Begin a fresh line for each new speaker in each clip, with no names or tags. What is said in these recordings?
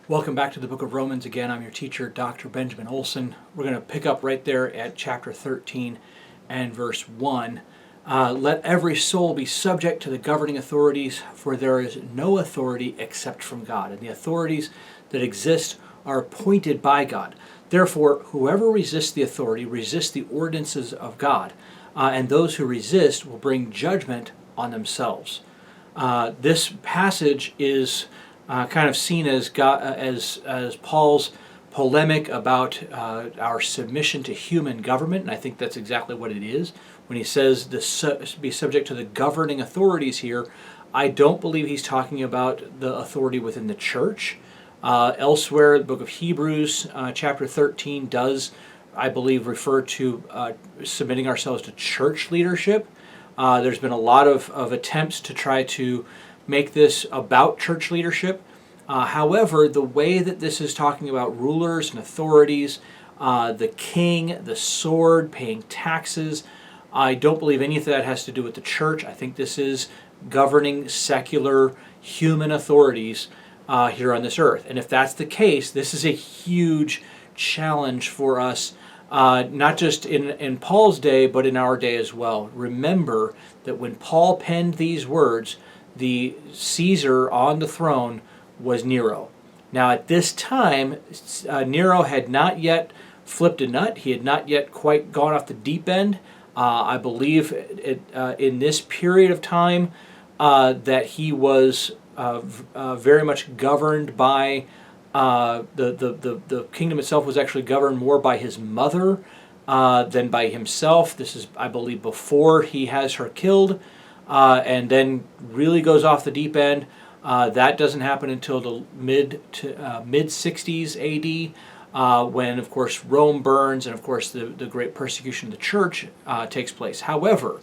Welcome back to the book of Romans again. I'm your teacher, Dr. Benjamin Olson. We're going to pick up right there at chapter 13 and verse 1. Let every soul be subject to the governing authorities, for there is no authority except from God. And the authorities that exist are appointed by God. Therefore, whoever resists the authority resists the ordinances of God, and those who resist will bring judgment on themselves. This passage is kind of seen as God, as Paul's polemic about our submission to human government, and I think that's exactly what it is. When he says be subject to the governing authorities here, I don't believe he's talking about the authority within the church. Elsewhere, the book of Hebrews, chapter 13, does, I believe, refer to submitting ourselves to church leadership. There's been a lot of attempts to try to make this about church leadership. However, the way that this is talking about rulers and authorities, the king, the sword, paying taxes, I don't believe any of that has to do with the church. I think this is governing secular human authorities here on this earth. And if that's the case, this is a huge challenge for us, not just in Paul's day, but in our day as well. Remember that when Paul penned these words, the Caesar on the throne was Nero. Now at this time, Nero had not yet flipped a nut. He had not yet quite gone off the deep end. I believe in this period of time that he was very much governed by, the kingdom itself was actually governed more by his mother than by himself. This is, I believe, before he has her killed. And then really goes off the deep end. That doesn't happen until the mid 60s AD, when, of course, Rome burns and, of course, the great persecution of the church takes place. However,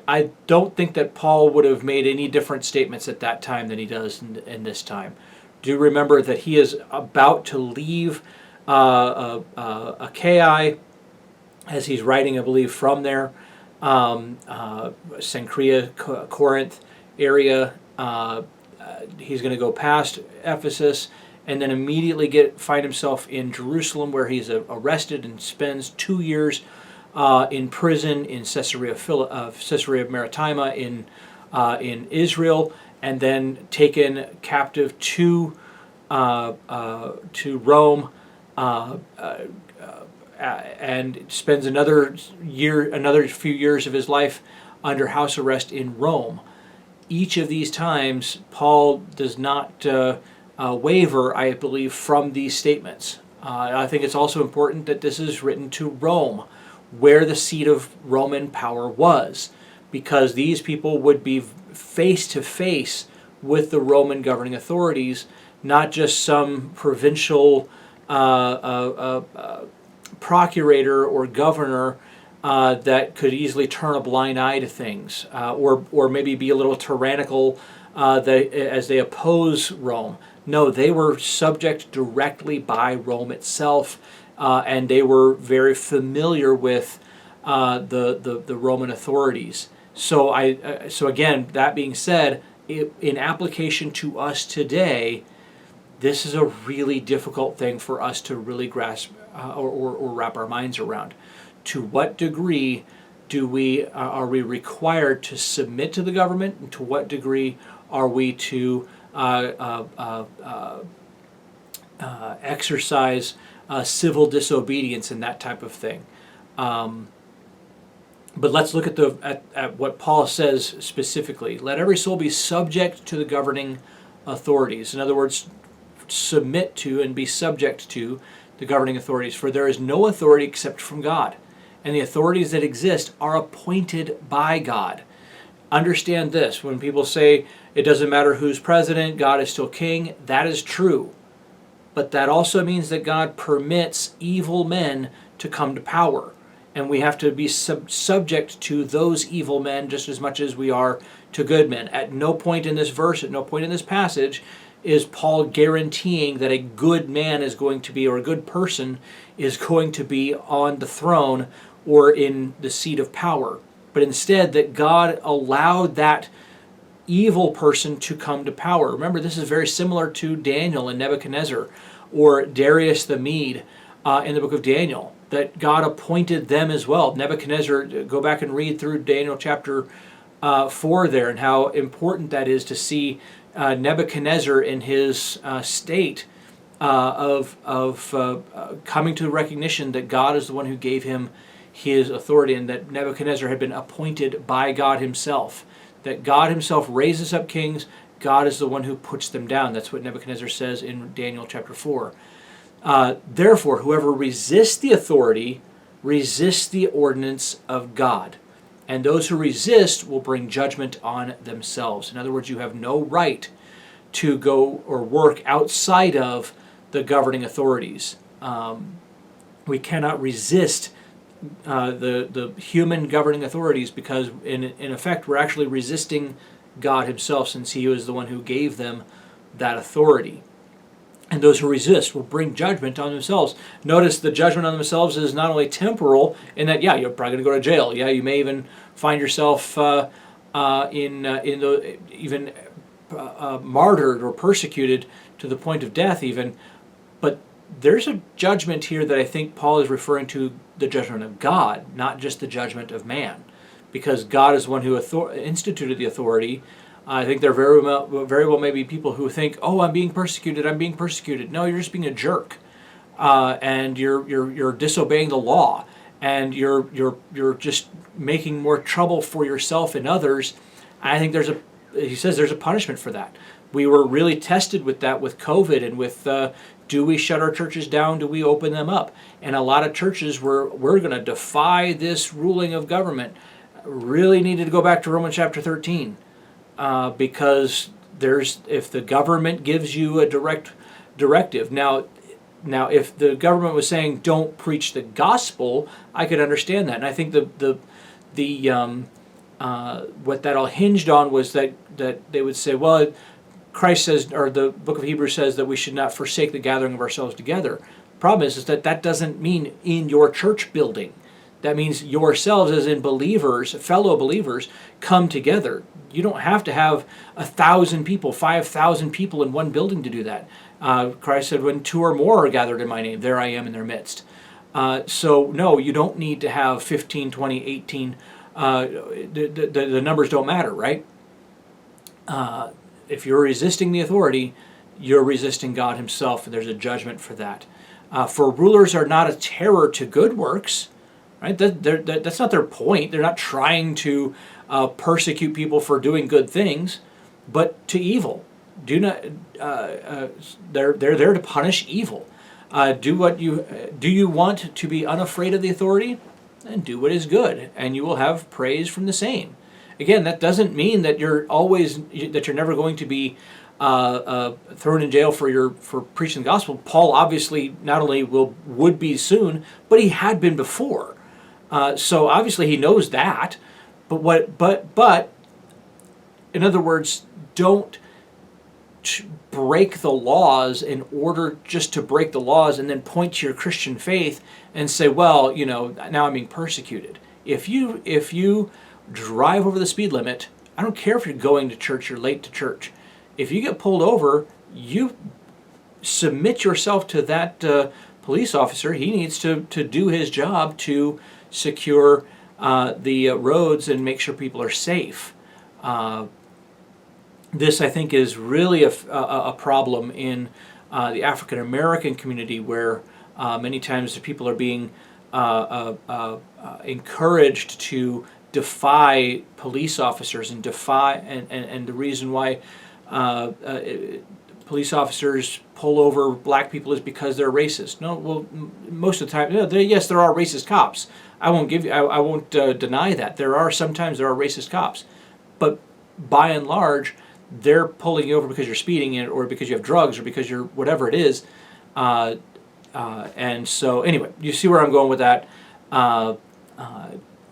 I don't think that Paul would have made any different statements at that time than he does in this time. Do remember that he is about to leave Achaia, as he's writing, I believe, from there. Cenchrea, Corinth area. He's going to go past Ephesus and then immediately find himself in Jerusalem, where he's arrested and spends 2 years in prison in Caesarea Maritima in Israel, and then taken captive to Rome. And spends another few years of his life under house arrest in Rome. Each of these times, Paul does not waver, I believe, from these statements. I think it's also important that this is written to Rome, where the seat of Roman power was, because these people would be face to face with the Roman governing authorities, not just some provincial procurator or governor that could easily turn a blind eye to things, or maybe be a little tyrannical as they oppose Rome. No, they were subject directly by Rome itself, and they were very familiar with the Roman authorities. So again, that being said, in application to us today, this is a really difficult thing for us to really grasp or wrap our minds around. To what degree are we required to submit to the government, and to what degree are we to exercise civil disobedience and that type of thing? But let's look at what Paul says specifically. Let every soul be subject to the governing authorities. In other words, submit to and be subject to the governing authorities, for there is no authority except from God, and the authorities that exist are appointed by God. Understand this: when people say it doesn't matter who's president, God is still king, that is true. But that also means that God permits evil men to come to power, and we have to be subject to those evil men just as much as we are to good men. At no point in this verse, at no point in this passage, is Paul guaranteeing that a good man is going to be, or a good person is going to be on the throne or in the seat of power, but instead that God allowed that evil person to come to power. Remember, this is very similar to Daniel and Nebuchadnezzar, or Darius the Mede in the book of Daniel, that God appointed them as well. Nebuchadnezzar, go back and read through Daniel chapter 4 there, and how important that is to see Nebuchadnezzar in his state of coming to the recognition that God is the one who gave him his authority, and that Nebuchadnezzar had been appointed by God himself. That God himself raises up kings, God is the one who puts them down. That's what Nebuchadnezzar says in Daniel chapter 4. Therefore, whoever resists the authority resists the ordinance of God. And those who resist will bring judgment on themselves. In other words, you have no right to go or work outside of the governing authorities. We cannot resist the human governing authorities, because in effect we're actually resisting God himself, since he was the one who gave them that authority. And those who resist will bring judgment on themselves. Notice the judgment on themselves is not only temporal, in that, yeah, you're probably going to go to jail. Yeah, you may even find yourself even martyred or persecuted to the point of death even. But there's a judgment here that I think Paul is referring to, the judgment of God, not just the judgment of man. Because God is one who instituted the authority. I think there very well may be people who think, "Oh, I'm being persecuted. I'm being persecuted." No, you're just being a jerk, and you're disobeying the law, and you're just making more trouble for yourself and others. I think he says there's a punishment for that. We were really tested with that with COVID, and with do we shut our churches down? Do we open them up? And a lot of churches we're going to defy this ruling of government. Really needed to go back to Romans chapter 13. Because if the government gives you a directive, now if the government was saying don't preach the gospel, I could understand that, and I think what that all hinged on was that they would say, well, Christ says, or the book of Hebrews says, that we should not forsake the gathering of ourselves together. Problem is that doesn't mean in your church building. That means yourselves, as in believers, fellow believers, come together. You don't have to have 1,000 people, 5,000 people in one building to do that. Christ said, when 2 or more are gathered in my name, there I am in their midst. So no, you don't need to have 15, 20, 18. The numbers don't matter, right? If you're resisting the authority, you're resisting God himself, and there's a judgment for that. For rulers are not a terror to good works. Right? That's not their point. They're not trying to persecute people for doing good things, but to evil. Do not. They're there to punish evil. Do you want to be unafraid of the authority? Then do what is good, and you will have praise from the same. Again, that doesn't mean that you're never going to be thrown in jail for preaching the gospel. Paul obviously not only would be soon, but he had been before. So obviously he knows that, but in other words, don't break the laws in order just to break the laws, and then point to your Christian faith and say, well, now I'm being persecuted. If you drive over the speed limit, I don't care if you're going to church or late to church. If you get pulled over, you submit yourself to that police officer. He needs to do his job to secure the roads and make sure people are safe. This, I think, is really a problem in the African American community, where many times people are being encouraged to defy police officers and the reason why police officers pull over black people is because they're racist. No, well, most of the time, yes, there are racist cops. I won't deny that. Sometimes there are racist cops, but by and large, they're pulling you over because you're speeding, or because you have drugs, or because you're whatever it is. And so, anyway, you see where I'm going with that.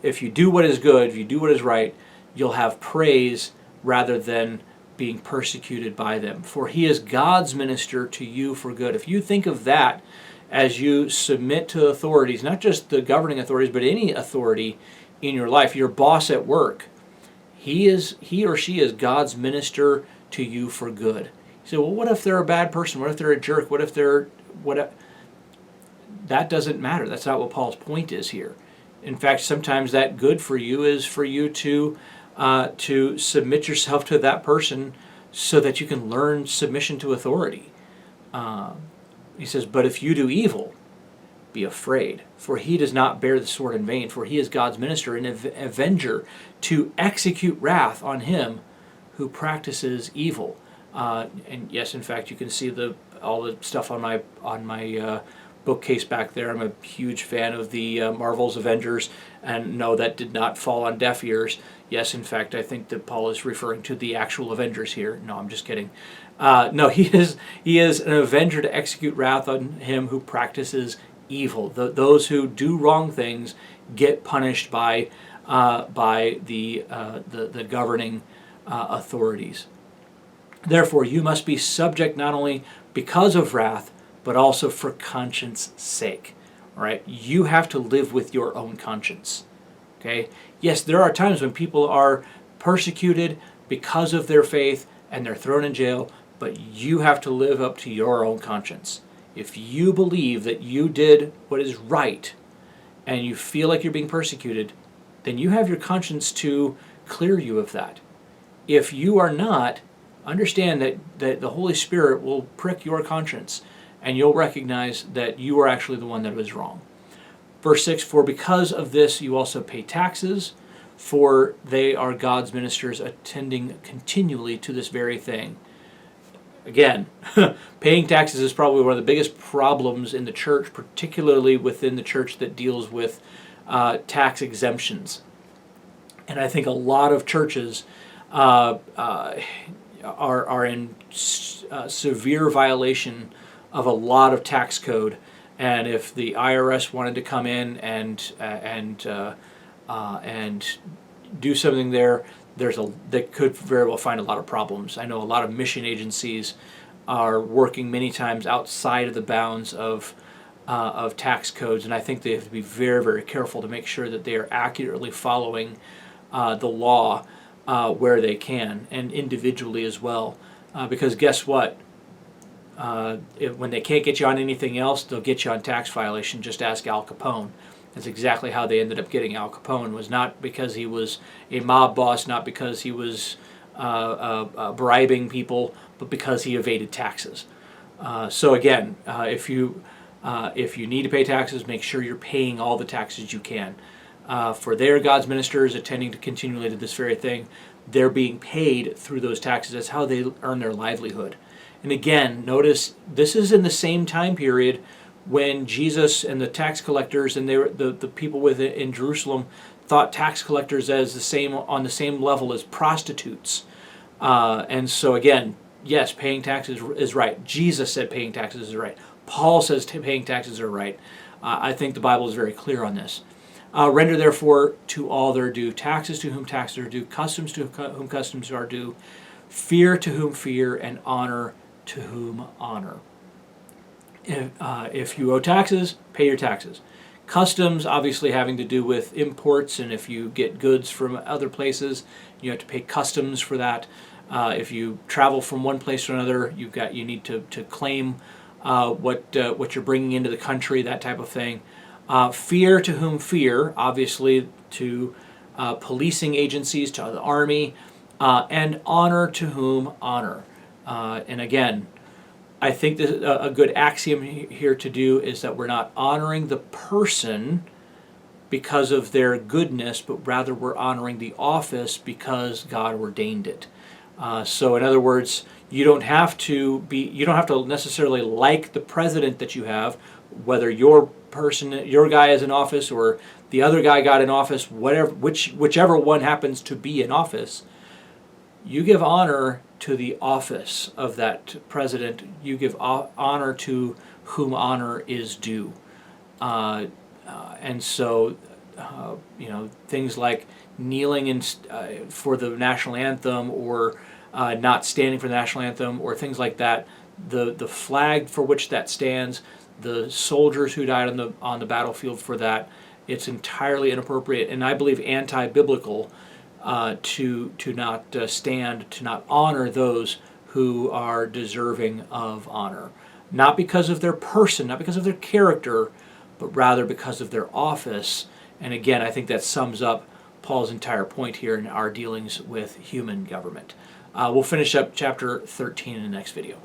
If you do what is good, if you do what is right, you'll have praise rather than being persecuted by them. For he is God's minister to you for good. If you think of that as you submit to authorities, not just the governing authorities, but any authority in your life, your boss at work, he or she is God's minister to you for good. You say, well, what if they're a bad person? What if they're a jerk? What if they're what? That doesn't matter. That's not what Paul's point is here. In fact, sometimes that good for you is for you to submit yourself to that person so that you can learn submission to authority. He says, but if you do evil, be afraid, for he does not bear the sword in vain, for he is God's minister and avenger to execute wrath on him who practices evil. And yes, in fact, you can see all the stuff on my bookcase back there. I'm a huge fan of the Marvel's Avengers, and no, that did not fall on deaf ears. Yes, in fact, I think that Paul is referring to the actual Avengers here. No, I'm just kidding. No, he is an avenger to execute wrath on him who practices evil. Those who do wrong things get punished by the governing authorities. Therefore, you must be subject not only because of wrath, but also for conscience sake. All right, you have to live with your own conscience. Okay. Yes, there are times when people are persecuted because of their faith and they're thrown in jail, but you have to live up to your own conscience. If you believe that you did what is right and you feel like you're being persecuted, then you have your conscience to clear you of that. If you are not, understand that the Holy Spirit will prick your conscience and you'll recognize that you are actually the one that was wrong. Verse 6, for because of this you also pay taxes, for they are God's ministers attending continually to this very thing. Again, paying taxes is probably one of the biggest problems in the church, particularly within the church that deals with tax exemptions. And I think a lot of churches are in severe violation of a lot of tax code, and if the IRS wanted to come in and do something there, they could very well find a lot of problems. I know a lot of mission agencies are working many times outside of the bounds of tax codes, and I think they have to be very, very careful to make sure that they are accurately following the law where they can, and individually as well. Because guess what? When they can't get you on anything else, they'll get you on tax violation. Just ask Al Capone. That's exactly how they ended up getting Al Capone. Was not because he was a mob boss, not because he was bribing people, but because he evaded taxes. So again, if you need to pay taxes, make sure you're paying all the taxes you can. For they are God's ministers attending to continually to this very thing. They're being paid through those taxes. That's how they earn their livelihood. And again, notice this is in the same time period when Jesus and the tax collectors and the people in Jerusalem thought tax collectors as on the same level as prostitutes. And so again, yes, paying taxes is right. Jesus said paying taxes is right. Paul says paying taxes are right. I think the Bible is very clear on this. Render therefore to all their due, taxes to whom taxes are due, customs to whom customs are due, fear to whom fear, and honor to whom honor. If you owe taxes, pay your taxes. Customs obviously having to do with imports, and if you get goods from other places, you have to pay customs for that. If you travel from one place to another, you need to claim what you're bringing into the country, that type of thing. Fear to whom fear, obviously to policing agencies, to the army, and honor to whom honor. And again, I think that a good axiom here to do is that we're not honoring the person because of their goodness, but rather we're honoring the office because God ordained it. So in other words, you don't have to necessarily like the president that you have, whether your guy is in office or the other guy got in office, whichever one happens to be in office. You give honor to the office of that president. You give honor to whom honor is due. And so, things like kneeling for the national anthem, or not standing for the national anthem, or things like that. The flag for which that stands, the soldiers who died on the battlefield for that, it's entirely inappropriate, and I believe anti-biblical. to not stand, to not honor those who are deserving of honor. Not because of their person, not because of their character, but rather because of their office. And again, I think that sums up Paul's entire point here in our dealings with human government. We'll finish up chapter 13 in the next video.